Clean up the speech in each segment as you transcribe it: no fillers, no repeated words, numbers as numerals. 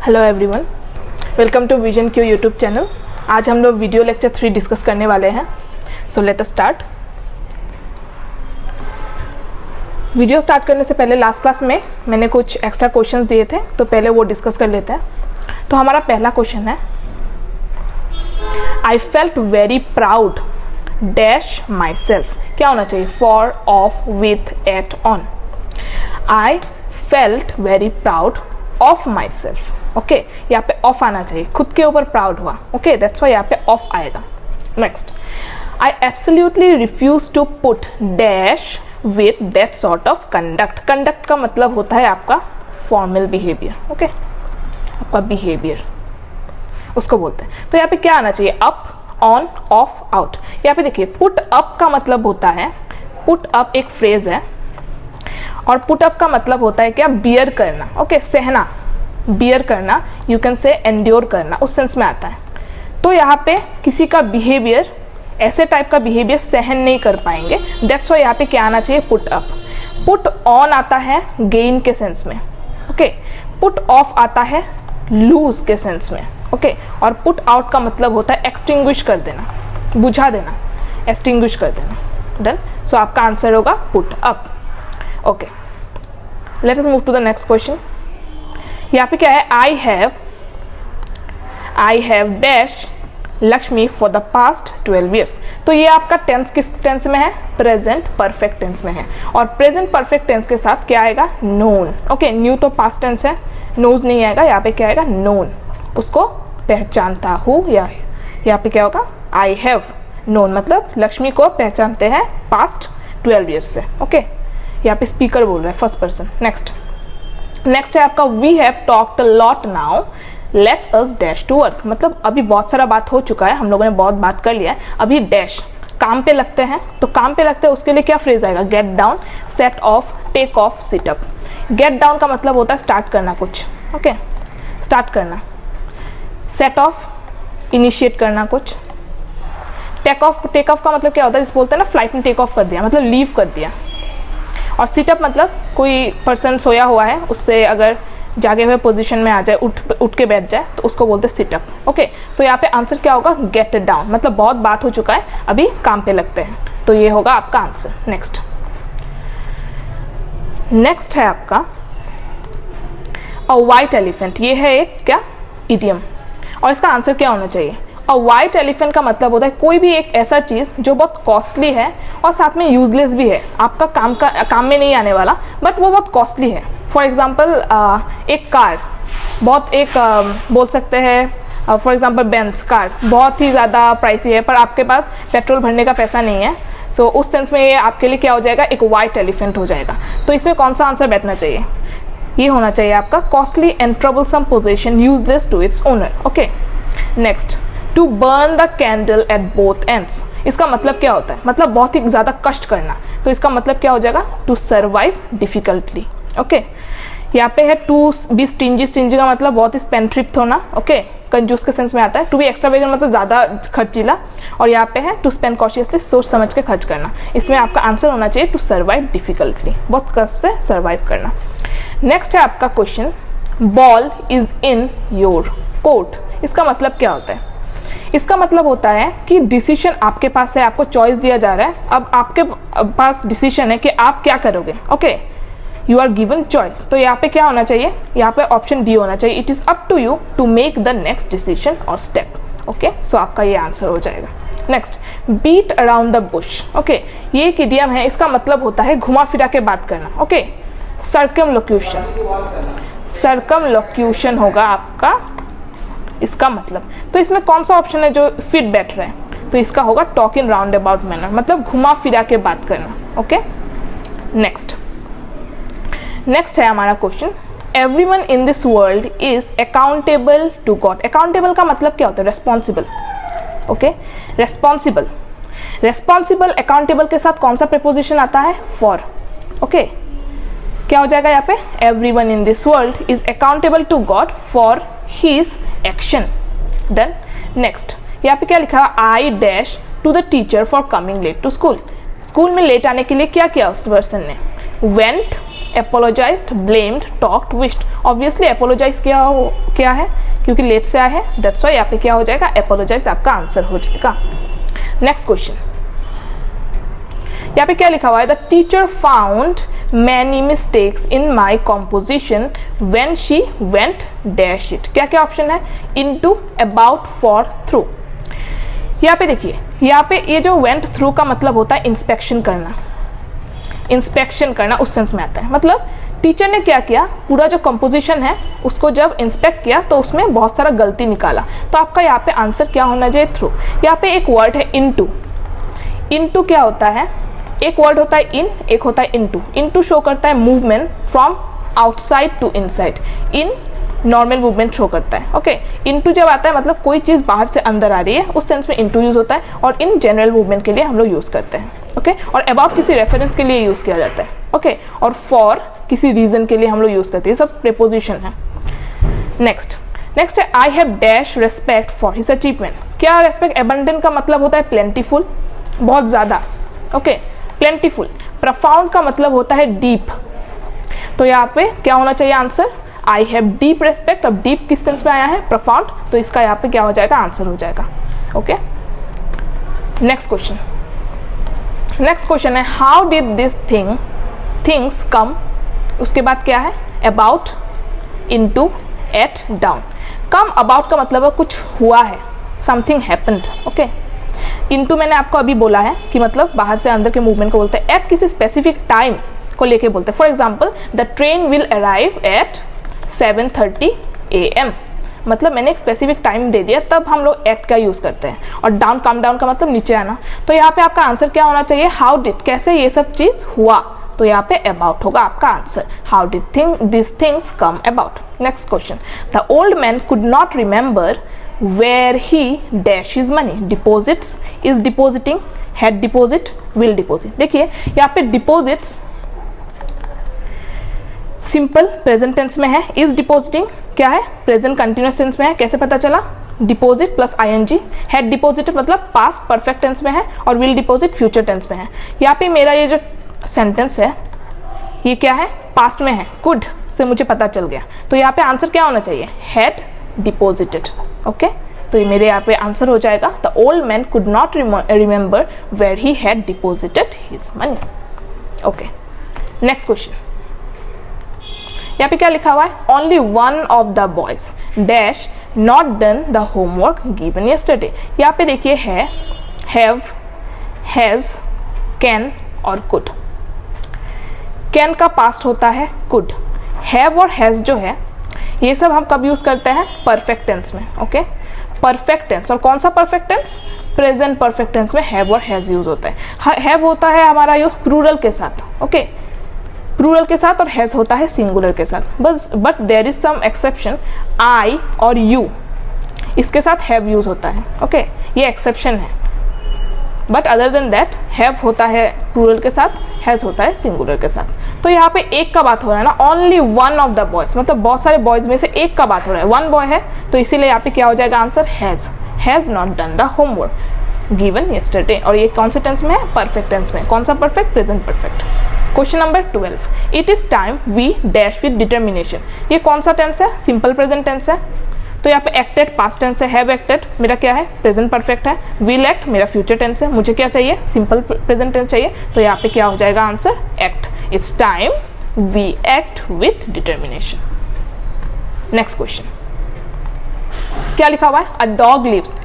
Hello everyone, welcome to Vision Q YouTube channel. आज हम लोग वीडियो लेक्चर 3 डिस्कस करने वाले हैं। So let us start. Video start करने से पहले लास्ट क्लास में मैंने कुछ एक्स्ट्रा क्वेश्चंस दिए थे, तो पहले वो डिस्कस कर लेते हैं। तो हमारा पहला क्वेश्चन है, I felt very proud dash myself. क्या होना चाहिए? For, of, with, at, on. I felt very proud of myself. Okay, यहाँ पे ऑफ आना चाहिए, खुद के ऊपर प्राउड हुआ। ओके, दैट्स वाई यहाँ पे ऑफ आएगा। Next, I absolutely refuse to put dash with that sort of conduct. Conduct का मतलब होता है आपका फॉर्मल बिहेवियर। ओके, आपका बिहेवियर उसको बोलते हैं। तो यहाँ पे क्या आना चाहिए? Up, on, off, out. यहाँ पे देखिए, पुट अप का मतलब होता है, पुट अप एक फ्रेज है और पुट अप का मतलब होता है क्या? बियर करना। ओके, सहना, बियर करना, यू कैन से एंड्योर करना, उस सेंस में आता है। तो यहाँ पे किसी का बिहेवियर, ऐसे टाइप का बिहेवियर सहन नहीं कर पाएंगे। दैट्स वाई यहाँ पे क्या आना चाहिए? Put up. पुट ऑन आता है गेन के सेंस में। ओके, पुट ऑफ आता है लूज के सेंस में। ओके, और पुट आउट का मतलब होता है एक्सटिंग्विश कर देना, बुझा देना, एक्सटिंग्विश कर देना। डन। सो आपका आंसर होगा put up. Okay, let us move to the next question. यहाँ पे क्या है? I have dash Lakshmi for the past 12 years. तो ये आपका टेंस किस टेंस में है? प्रेजेंट परफेक्ट टेंस में है। और प्रेजेंट परफेक्ट टेंस के साथ क्या आएगा? नोन। ओके, न्यू तो पास्ट टेंस है, नोज नहीं आएगा। यहाँ पे क्या आएगा? नोन, उसको पहचानता हूँ। या यहाँ पे क्या होगा? आई हैव नोन, मतलब लक्ष्मी को पहचानते हैं पास्ट 12 ईयर्स से। ओके, यहाँ पे स्पीकर बोल रहा है, फर्स्ट पर्सन। नेक्स्ट है आपका, we have talked a lot now let us dash to work. मतलब अभी बहुत सारा बात हो चुका है, हम लोगों ने बहुत बात कर लिया है, अभी डैश काम पे लगते हैं। तो काम पे लगते हैं, उसके लिए क्या फ्रेज आएगा? Get down, set off, take off, sit up. Get down का मतलब होता है स्टार्ट करना कुछ। ओके, स्टार्ट करना। सेट ऑफ, इनिशिएट करना कुछ। टेक ऑफ का मतलब क्या होता है? जिस बोलते हैं ना फ्लाइट ने टेक ऑफ कर दिया, मतलब लीव कर दिया। और सिटअप मतलब कोई पर्सन सोया हुआ है, उससे अगर जागे हुए पोजीशन में आ जाए, उठ के बैठ जाए, तो उसको बोलते हैं सिटअप। ओके, सो यहाँ पे आंसर क्या होगा? गेट डाउन, मतलब बहुत बात हो चुका है, अभी काम पे लगते हैं। तो ये होगा आपका आंसर। नेक्स्ट है आपका अ वाइट एलिफेंट। ये है एक क्या? इडियम। और इसका आंसर क्या होना चाहिए? अ वाइट एलिफेंट का मतलब होता है कोई भी एक ऐसा चीज़ जो बहुत कॉस्टली है और साथ में यूजलेस भी है, आपका काम में नहीं आने वाला, बट वो बहुत कॉस्टली है। फॉर एग्जांपल एक कार, बहुत एक बोल सकते हैं फॉर एग्जांपल बेंज कार, बहुत ही ज़्यादा प्राइसी है, पर आपके पास पेट्रोल भरने का पैसा नहीं है। सो उस सेंस में ये आपके लिए क्या हो जाएगा? एक वाइट एलिफेंट हो जाएगा। तो इसमें कौन सा आंसर बैठना चाहिए? ये होना चाहिए आपका costly and troublesome position useless to its owner. Okay, next, to burn the candle at both ends. इसका मतलब क्या होता है? मतलब बहुत ही ज़्यादा कष्ट करना। तो इसका मतलब क्या हो जाएगा? To survive डिफिकल्टली। ओके, यहाँ पे है टू बी स्टिंजी। स्टिंजी का मतलब बहुत ही स्पेंड्थ्रिफ्ट होना। ओके, कंजूस के सेंस में आता है। टू बी एक्स्ट्रावेगेंट मतलब ज़्यादा खर्चीला। और यहाँ पे है टू स्पेंड कॉशियसली, सोच समझ के खर्च करना। इसमें आपका आंसर होना चाहिए टू सर्वाइव डिफिकल्टली, बहुत कष्ट से सर्वाइव करना। नेक्स्ट है आपका question, ball is in your court. इसका मतलब क्या होता है? इसका मतलब होता है कि डिसीजन आपके पास है, आपको चॉइस दिया जा रहा है, अब आपके पास डिसीजन है कि आप क्या करोगे। Okay, you are given choice. तो यहाँ पे क्या होना चाहिए? यहाँ पे ऑप्शन डी होना चाहिए, it is up to you to make the next decision और स्टेप। ओके, सो आपका ये आंसर हो जाएगा। Next, beat around the bush. Okay, ये एक इडियम है, इसका मतलब होता है घुमा फिरा के बात करना। ओके, सर्कमलोक्यूशन होगा आपका इसका मतलब। तो इसमें कौन सा ऑप्शन है जो फिट बैठ रहा है? तो इसका होगा talk in round about manner, मतलब घुमा फिरा के बात करना। ओके, नेक्स्ट है हमारा question, everyone in this world is accountable to God. Accountable का मतलब क्या होता है? रेस्पॉन्सिबल। ओके, रेस्पॉन्सिबल अकाउंटेबल के साथ कौन सा प्रीपोजिशन आता है? फॉर। ओके, क्या हो जाएगा यहाँ पे? Everyone in this world is accountable to God for his action. Done. Next, यहाँ पे क्या लिखा? I dash to the teacher for coming late to school. School में लेट आने के लिए क्या किया उस पर्सन ने? Went, apologized, blamed, talked, wished. Obviously apologize क्या है, क्योंकि लेट से आया है, दैट्स व्हाई यहाँ पे क्या हो जाएगा, एपोलोजाइज आपका आंसर हो जाएगा। नेक्स्ट क्वेश्चन, यहाँ पे क्या लिखा हुआ है, the teacher found many mistakes in my composition when she went dash it. क्या क्या ऑप्शन है, इनटू, अबाउट, फॉर, थ्रू। यहाँ पे देखिए, यहाँ पे ये जो वेंट थ्रू का मतलब होता है इंस्पेक्शन करना, इंस्पेक्शन करना उस सेंस में आता है। मतलब टीचर ने क्या किया, पूरा जो कंपोजिशन है उसको जब इंस्पेक्ट किया तो उसमें बहुत सारा गलती निकाला, तो आपका यहाँ पे आंसर क्या होना चाहिए, थ्रू। यहाँ पे एक वर्ड है इनटू। इनटू क्या होता है, एक वर्ड होता है इन, एक होता है इनटू। इनटू शो करता है movement from outside to inside, in normal movement show करता है। ओके, इनटू जब आता है मतलब कोई चीज़ बाहर से अंदर आ रही है, उस सेंस में इनटू यूज होता है, और इन जनरल मूवमेंट के लिए हम लोग यूज करते हैं। ओके, और अबाउट किसी रेफरेंस के लिए यूज किया जाता है। ओके, और फॉर किसी रीजन के लिए हम लोग यूज करते हैं, सब प्रीपोजिशन है। नेक्स्ट है I have dash respect for his achievement. क्या रेस्पेक्ट, एबंडेंट का मतलब होता है प्लेंटीफुल, बहुत ज्यादा। Okay, plentiful. प्रोफाउंड का मतलब होता है डीप, तो यहाँ पे क्या होना चाहिए answer, I have deep respect. अब डीप किस सेंस में आया है, प्रोफाउंड, तो इसका यहाँ पे क्या हो जाएगा, आंसर हो जाएगा। ओके, नेक्स्ट क्वेश्चन है how did this things come. उसके बाद क्या है, about, into, at, down. Come about का मतलब है कुछ हुआ है, समथिंग हैपेंड। ओके, इनटू मैंने आपको अभी बोला है कि मतलब बाहर से अंदर के मूवमेंट को बोलते हैं। एट किसी स्पेसिफिक टाइम को लेके बोलते हैं। For example, the train will arrive at 7:30 AM, मतलब मैंने एक स्पेसिफिक टाइम दे दिया, तब हम लोग एट का यूज करते हैं। और डाउन, कम डाउन का मतलब नीचे आना। तो यहाँ पे आपका आंसर क्या होना चाहिए, हाउ डिड, कैसे ये सब चीज हुआ, तो यहाँ पे अबाउट होगा आपका answer. How did this things come about. Next question, the old man could not remember where he dash his money, deposits, is depositing, had deposit, will deposit। देखिए यहाँ पे deposits सिंपल प्रेजेंट टेंस में है, is depositing क्या है, present continuous tense में है। कैसे पता चला, deposit plus ing, had deposited मतलब पास्ट परफेक्ट टेंस में है, और will deposit फ्यूचर टेंस में है। यहाँ पे मेरा ये जो सेंटेंस है ये क्या है, पास्ट में है, could से मुझे पता चल गया, तो यहाँ पे आंसर क्या होना चाहिए, had deposited। ओके, तो ये मेरे यहाँ पे आंसर हो जाएगा, the old man could not remember where he had deposited his money. Okay, next question, यहाँ पे क्या लिखा हुआ है, only one of the boys dash not done the homework given yesterday. यहाँ पे देखिए है, हैव, हैज, कैन और कुड। कैन का पास्ट होता है कुड, हैव और हैज जो है ये सब हम कब यूज करते हैं, परफेक्ट टेंस में। ओके, परफेक्ट टेंस, और कौन सा perfect tense, present perfect tense में हैव और हैज यूज होता है। हैव होता है हमारा यूज प्लूरल के साथ। ओके, प्लूरल के साथ, और हैज होता है सिंगुलर के साथ बस। But there is some exception, I और यू, इसके साथ हैव यूज होता है। ओके, ये एक्सेप्शन है, but other than that have होता है प्लूरल के साथ, हैज होता है सिंगुलर के साथ। तो यहाँ पे एक का बात हो रहा है ना, only one of the boys, मतलब बहुत सारे बॉयज में से एक का बात हो रहा है, वन बॉय है, तो इसीलिए यहाँ पे क्या हो जाएगा answer, has not done the homework given yesterday. और ये कौन से टेंस में है, परफेक्ट टेंस में। कौन सा perfect, present perfect. Question number 12, it is time we dash with determination. ये कौन सा टेंस है, सिंपल प्रेजेंट टेंस है, तो यहाँ पे एक्टेड पास्ट टेंस है, हैव एक्टेड मेरा क्या है, प्रेजेंट परफेक्ट है, विल एक्ट मेरा फ्यूचर टेंस है, मुझे क्या चाहिए, सिंपल प्रेजेंट टेंस चाहिए, तो यहाँ पे क्या हो जाएगा answer, act. It's time we act with determination. Next question, क्या लिखा हुआ है, अ डॉग लिव्स,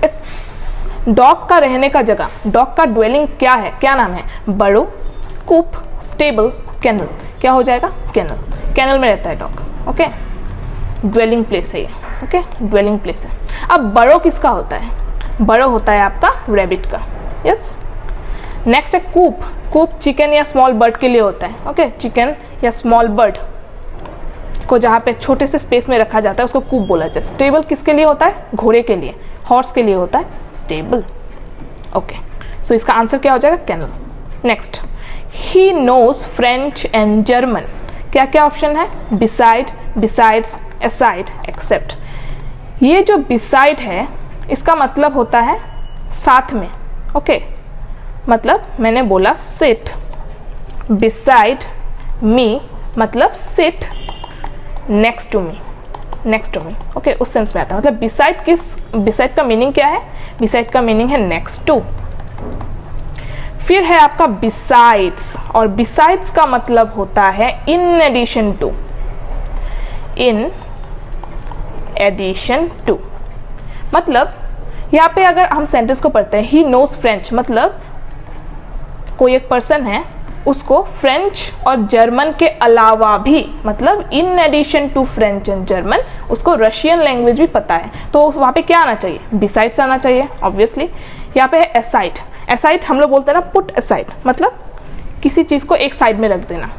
डॉग का रहने का जगह, डॉग का ड्वेलिंग क्या है, क्या नाम है, बरो, कूप, स्टेबल, केनल। क्या हो जाएगा, केनल, केनल में रहता है डॉग। ओके, ड्वेलिंग प्लेस है ये। ओके, ड्वेलिंग प्लेस है। अब बरो किसका होता है, बरो होता है आपका रैबिट का। यस, नेक्स्ट है कूप, कूप चिकन या स्मॉल बर्ड के लिए होता है। ओके, चिकन या स्मॉल बर्ड को जहाँ पे छोटे से स्पेस में रखा जाता है उसको कूप बोला जाता है। स्टेबल किसके लिए होता है, घोड़े के लिए, हॉर्स के लिए होता है स्टेबल। ओके, सो इसका आंसर क्या हो जाएगा, kennel. Next, he knows French and German. क्या क्या ऑप्शन है, बिसाइड, बिसाइड्स, असाइड, एक्सेप्ट। ये जो बिसाइड है इसका मतलब होता है साथ में। ओके, मतलब मैंने बोला सिट, बिसाइड मी मतलब sit next to me, next to me, okay, उस सेंस में आता है। मतलब बिसाइड का मीनिंग क्या है? बिसाइड का मीनिंग है नेक्स्ट टू। फिर है आपका बिसाइड्स, और बिसाइड्स का मतलब होता है in addition to, in addition to. मतलब यहाँ पे अगर हम सेंटेंस को पढ़ते हैं, ही नोज फ्रेंच, मतलब कोई एक पर्सन है, उसको फ्रेंच और जर्मन के अलावा भी, मतलब in addition to French and German, उसको रशियन लैंग्वेज भी पता है। तो वहाँ पे क्या आना चाहिए? बिसाइड्स आना चाहिए ऑब्वियसली। यहाँ पे है एसाइड। एसाइड हम लोग बोलते हैं ना पुट एसाइड, मतलब किसी चीज़ को एक साइड में रख देना,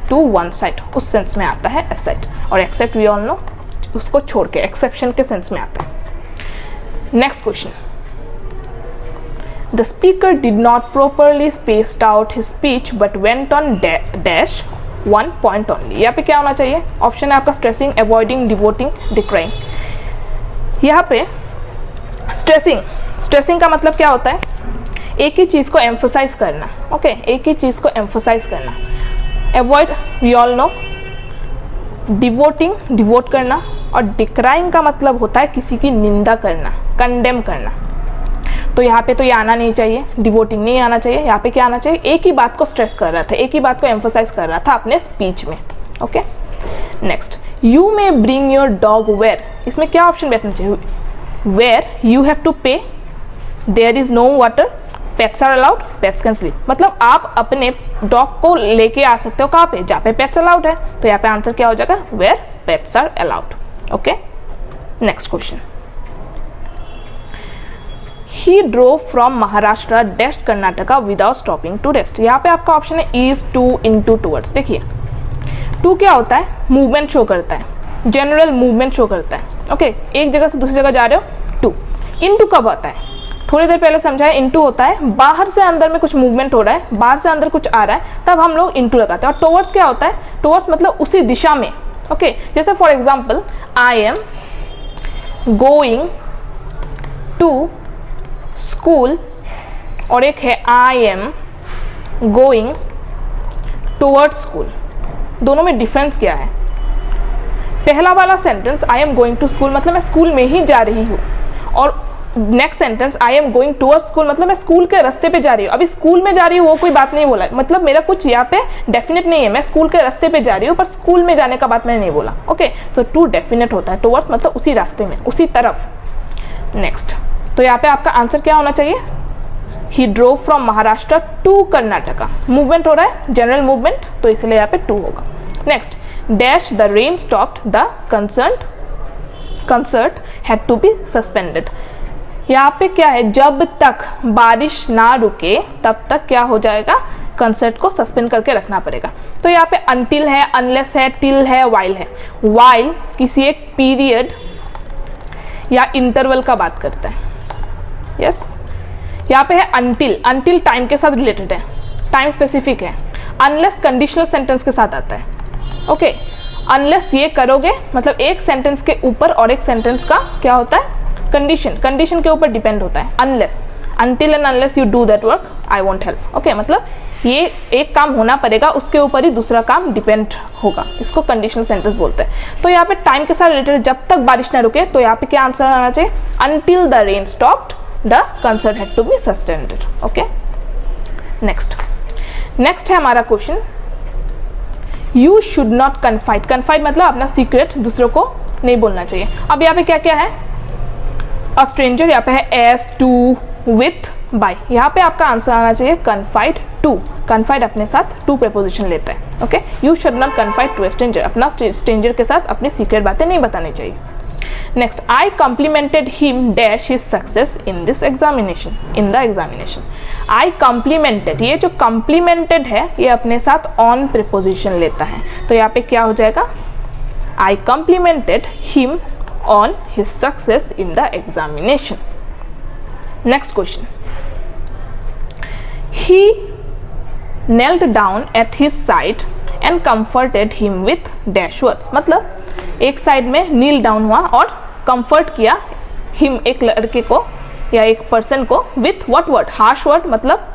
टू वन साइड, उस सेंस में आता है एसाइड। और एक्सेप्ट वी ऑल नो, उसको छोड़ के एक्सेप्शन के सेंस में आता है। Next question, the speaker did not properly spaced out his speech but went on dash one point only. यहाँ पे क्या होना चाहिए? ऑप्शन है आपका स्ट्रेसिंग, अवॉइडिंग, डिवोटिंग, डिक्राइंग। यहाँ पे स्ट्रेसिंग का मतलब क्या होता है? एक ही चीज़ को एम्फोसाइज करना, ओके, एक ही चीज़ को एम्फोसाइज करना। Avoid we all know, devote करना, और डिक्राइंग का मतलब होता है किसी की निंदा करना, कंडेम करना। तो यहाँ पे तो ये आना नहीं चाहिए, डिवोटिंग नहीं आना चाहिए। यहाँ पे क्या आना चाहिए? एक ही बात को स्ट्रेस कर रहा था, एक ही बात को एम्फोसाइज कर रहा था अपने स्पीच में, okay. Next, you may bring your dog where. इसमें क्या ऑप्शन बैठना चाहिए? Where you have to pay, there is no water, pets are allowed, pets can sleep. मतलब आप अपने डॉग को लेके आ सकते हो कहाँ पे? जहाँ पे पेट्स अलाउड है। तो यहाँ पे आंसर क्या हो जाएगा? Where pets are allowed, okay. Next question, he drove from Maharashtra dash Karnataka without stopping to rest. यहाँ पे आपका ऑप्शन है ईज, टू, इनटू, टुवर्ड्स। देखिए टू क्या होता है? मूवमेंट शो करता है, जनरल मूवमेंट शो करता है, ओके। एक जगह से दूसरी जगह जा रहे हो, टू। इनटू कब आता है? थोड़ी देर पहले समझाया, इनटू होता है बाहर से अंदर में कुछ मूवमेंट हो रहा है, बाहर से अंदर कुछ आ रहा है, तब हम लोग इनटू लगाते हैं। और टुवर्ड्स क्या होता है? टुवर्ड्स मतलब उसी दिशा में, ओके। जैसे for example, I am going to school, और एक है I am going towards school. दोनों में डिफरेंस क्या है? पहला वाला sentence I am going to school मतलब मैं स्कूल में ही जा रही हूँ, और next sentence I am going towards school मतलब मैं स्कूल के रास्ते पे जा रही हूँ। अभी स्कूल में जा रही हूँ वो कोई बात नहीं बोला, मतलब मेरा कुछ यहाँ पे डेफिनेट नहीं है, मैं स्कूल के रास्ते पे जा रही हूँ, पर स्कूल में जाने का बात मैंने नहीं बोला, ओके। तो टू डेफिनेट होता है, टुवर्ड्स मतलब उसी रास्ते में, उसी तरफ। नेक्स्ट, तो यहाँ पे आपका आंसर क्या होना चाहिए? He drove from Maharashtra to Karnataka. Movement हो रहा है, जनरल मूवमेंट, तो इसलिए यहाँ पे टू होगा। Next, dash the rain stopped the concert had to be suspended. यहाँ पे क्या है? जब तक बारिश ना रुके तब तक क्या हो जाएगा? कंसर्ट को सस्पेंड करके रखना पड़ेगा। तो यहाँ पे अनटिल है, अनलेस है, टिल है, वाइल है। वाइल किसी एक पीरियड या इंटरवल का बात करता है, यस। यहाँ पे है अनटिल, अनटिल टाइम के साथ रिलेटेड है, टाइम स्पेसिफिक है। अनलेस कंडीशनल सेंटेंस के साथ आता है, ओके। अनलेस ये करोगे मतलब एक सेंटेंस के ऊपर और एक सेंटेंस का क्या होता है? कंडीशन के ऊपर डिपेंड होता है। Unless, until and unless you do that work I won't help, okay. मतलब ये एक काम होना पड़ेगा, उसके ऊपर ही दूसरा काम डिपेंड होगा, इसको कंडीशनल सेंटेंस बोलते हैं। तो यहाँ पे टाइम के साथ रिलेटेड जब तक बारिश ना रुके, तो यहाँ पे क्या आंसर आना चाहिए? Until the rain stopped the concert had to be suspended, okay. Next है हमारा question, you should not confide. Confide मतलब अपना सीक्रेट दूसरों को नहीं बोलना चाहिए। अब यहाँ पे क्या क्या है? अ स्ट्रेंजर, यहाँ पे है एज, टू, विथ, बाय। यहाँ पे आपका आंसर आना चाहिए कन्फाइड टू। कन्फाइड अपने साथ टू प्रीपोजिशन लेता है, okay. You should not confide to a stranger, अपना स्ट्रेंजर के साथ अपनी सीक्रेट बातें नहीं बतानी चाहिए। Next, I complimented him dash his success in this examination, in the examination. I complimented, ये जो कॉम्प्लीमेंटेड है ये अपने साथ ऑन प्रीपोजिशन लेता है, तो यहाँ पे क्या हो जाएगा? I complimented him on his success in the examination. Next question, he knelt down at his side and comforted him with dash words. मतलब एक साइड में नील डाउन हुआ और कंफर्ट किया हिम, एक लड़के को या एक पर्सन को, with what word? Harsh word, मतलब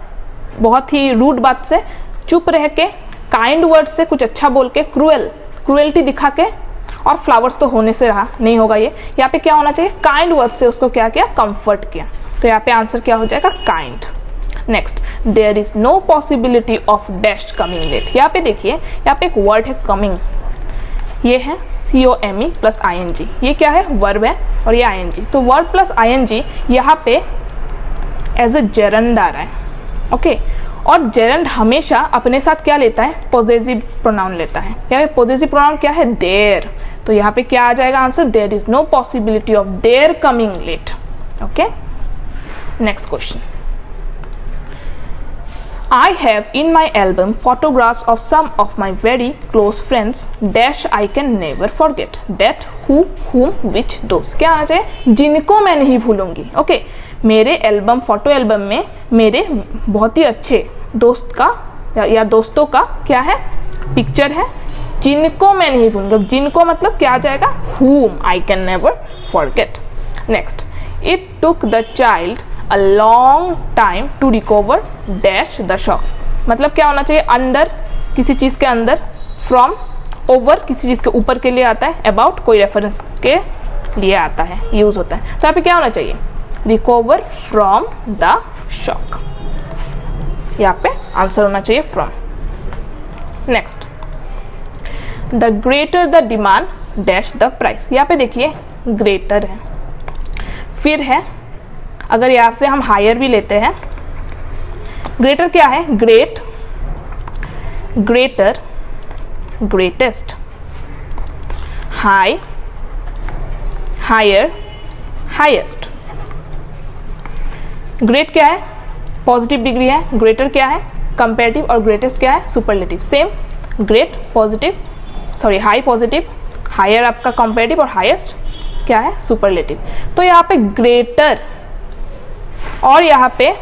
बहुत ही रूड बात से चुप रह के काइंड वर्ड से कुछ अच्छा बोल के क्रुएल्टी दिखा के, और फ्लावर्स तो होने से रहा नहीं होगा ये, यहाँ पे क्या होना चाहिए, काइंड वर्ड से उसको क्या किया, कंफर्ट किया। तो यहाँ पे आंसर क्या हो जाएगा, kind. Next, there is no possibility of dash coming late. यहाँ पे देखिए, यहाँ पे एक वर्ड है कमिंग, ये है COME प्लस ING, ये क्या है, वर्ब है और ये ING। तो वर्ब प्लस ING यहाँ पे एज ए जेरंड आ रहा है, ओके। और जेरंड हमेशा अपने साथ क्या लेता है, पॉजेसिव प्रोनाउन लेता है। यहाँ पे पॉजेसिव प्रोनाउन क्या है, देयर। तो यहाँ पे क्या आ जाएगा answer, there is no possibility of there coming late, okay. Next question, I have in my album photographs of some of my very close friends dash I can never forget, that who, whom, which, those। क्या आना चाहिए, जिनको मैं नहीं भूलूंगी, okay. मेरे album, photo album में मेरे बहुत ही अच्छे दोस्त का या दोस्तों का क्या है, पिक्चर है, जिनको मैं नहीं भूलूंगी। जिनको मतलब क्या आ जाएगा, whom I can never forget। Next, it took the child a long time to recover dash the shock। मतलब क्या होना चाहिए, अंडर किसी चीज़ के अंदर, फ्रॉम, ओवर किसी चीज़ के ऊपर के लिए आता है, अबाउट कोई रेफरेंस के लिए आता है, यूज होता है। तो यहाँ पे क्या होना चाहिए, रिकवर फ्रॉम द शॉक, यहाँ पे आंसर होना चाहिए from. Next, the greater the demand dash the price. यहाँ पे देखिए ग्रेटर है, फिर है, अगर यहाँ से हम हायर भी लेते हैं, ग्रेटर क्या है, great, greater, greatest, high, higher, highest. Great क्या है, पॉजिटिव डिग्री है, ग्रेटर क्या है, कंपेरेटिव, और ग्रेटेस्ट क्या है, superlative. Same, great positive, sorry high positive, higher आपका कंपेरेटिव, और हाईएस्ट क्या है, सुपरलेटिव। तो यहाँ पे ग्रेटर और यहाँ पे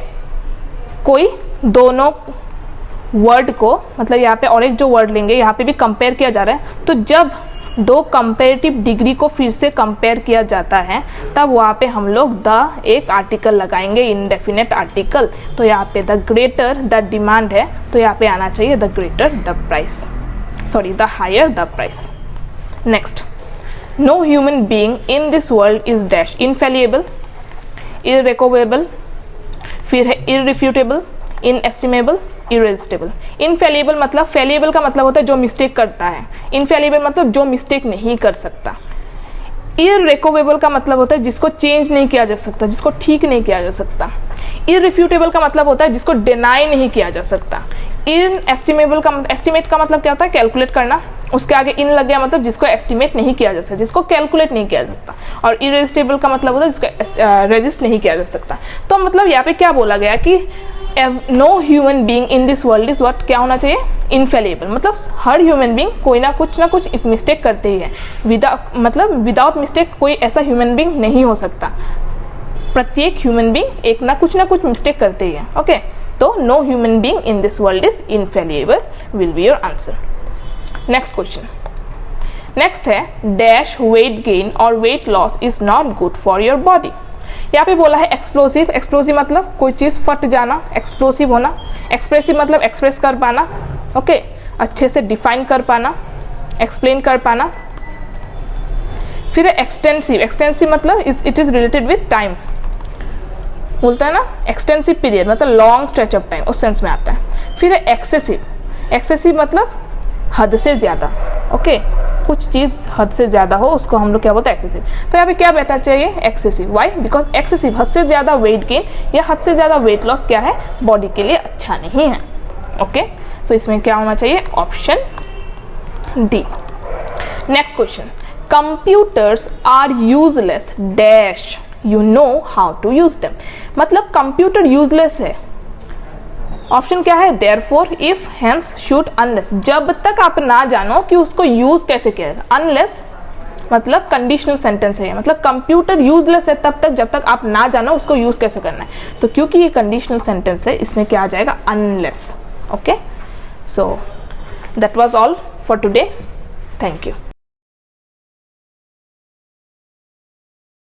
कोई दोनों वर्ड को, मतलब यहाँ पे और एक जो वर्ड लेंगे, यहाँ पे भी कंपेयर किया जा रहा है। तो जब दो कंपेरेटिव डिग्री को फिर से कंपेयर किया जाता है, तब वहाँ पे हम लोग द एक आर्टिकल लगाएंगे, इंडेफिनेट आर्टिकल। तो यहाँ पे द ग्रेटर द डिमांड है, तो यहाँ पे आना चाहिए the greater the price, sorry the higher the price. Next, no human being in this world is dash infallible, irrevocable, फिर है इररिफ्यूटेबल, इनएस्टिमेबल, इरेजिस्टेबल। इनफेलिएबल मतलब, फेलिएबल का मतलब होता है जो मिस्टेक करता है, इनफेलिएबल मतलब जो मिस्टेक नहीं कर सकता। इररिकवेबल का मतलब होता है जिसको चेंज नहीं किया जा सकता, जिसको ठीक नहीं किया जा सकता। इररिफ्यूटेबल का मतलब होता है जिसको डिनाई नहीं किया जा सकता। इनएस्टिमेबल का, एस्टिमेट का मतलब क्या होता है, कैलकुलेट करना, उसके आगे इन लग गया मतलब जिसको एस्टिमेट नहीं किया जा सकता, जिसको कैलकुलेट नहीं किया जा सकता। और इरेजिस्टेबल का मतलब होता है जिसको रेजिस्ट नहीं किया जा सकता। तो मतलब यहाँ पे क्या बोला गया कि no human being in this world is what, क्या होना चाहिए, इनफेलिएबल। मतलब हर ह्यूमन बीइंग कोई ना कुछ मिस्टेक करते ही है, विदाउट मिस्टेक कोई ऐसा ह्यूमन बीइंग नहीं हो सकता। प्रत्येक ह्यूमन बीइंग एक ना कुछ मिस्टेक करते ही है, ओके। तो no human being in this world is infallible will be your answer. Next question, next है डैश वेट गेन और weight loss is not good for your body. यहाँ पे बोला है एक्सप्लोसिव, एक्सप्लोसिव मतलब कोई चीज़ फट जाना, एक्सप्लोसिव होना। एक्सप्रेसिव मतलब एक्सप्रेस कर पाना, ओके, अच्छे से डिफाइन कर पाना, एक्सप्लेन कर पाना। फिर एक्सटेंसिव, एक्सटेंसिव मतलब it is related with time, बोलता है ना, एक्सटेंसिव पीरियड मतलब लॉन्ग स्ट्रेच ऑफ टाइम, उस सेंस में आता है। फिर एक्सेसिव, एक्सेसिव मतलब हद से ज़्यादा, ओके, कुछ चीज़ हद से ज़्यादा हो उसको हम लोग क्या बोलते हैं, एक्सेसिव। तो यहाँ पे क्या बैठना चाहिए, एक्सेसिव। वाई, बिकॉज एक्सेसिव हद से ज़्यादा वेट गेन या हद से ज़्यादा वेट लॉस क्या है, बॉडी के लिए अच्छा नहीं है, ओके। तो इसमें क्या होना चाहिए, option D. Next question, computers are useless dash you know how to use them. मतलब कंप्यूटर यूजलेस है, ऑप्शन क्या है, therefore, if, hence, should, unless. जब तक आप ना जानो कि उसको यूज कैसे किया जाए। अनलेस मतलब कंडीशनल सेंटेंस है, मतलब कंप्यूटर यूजलेस है तब तक जब तक आप ना जानो उसको यूज कैसे करना है। तो क्योंकि ये कंडीशनल सेंटेंस है, इसमें क्या आ जाएगा, unless, okay. So that was all for today, thank you.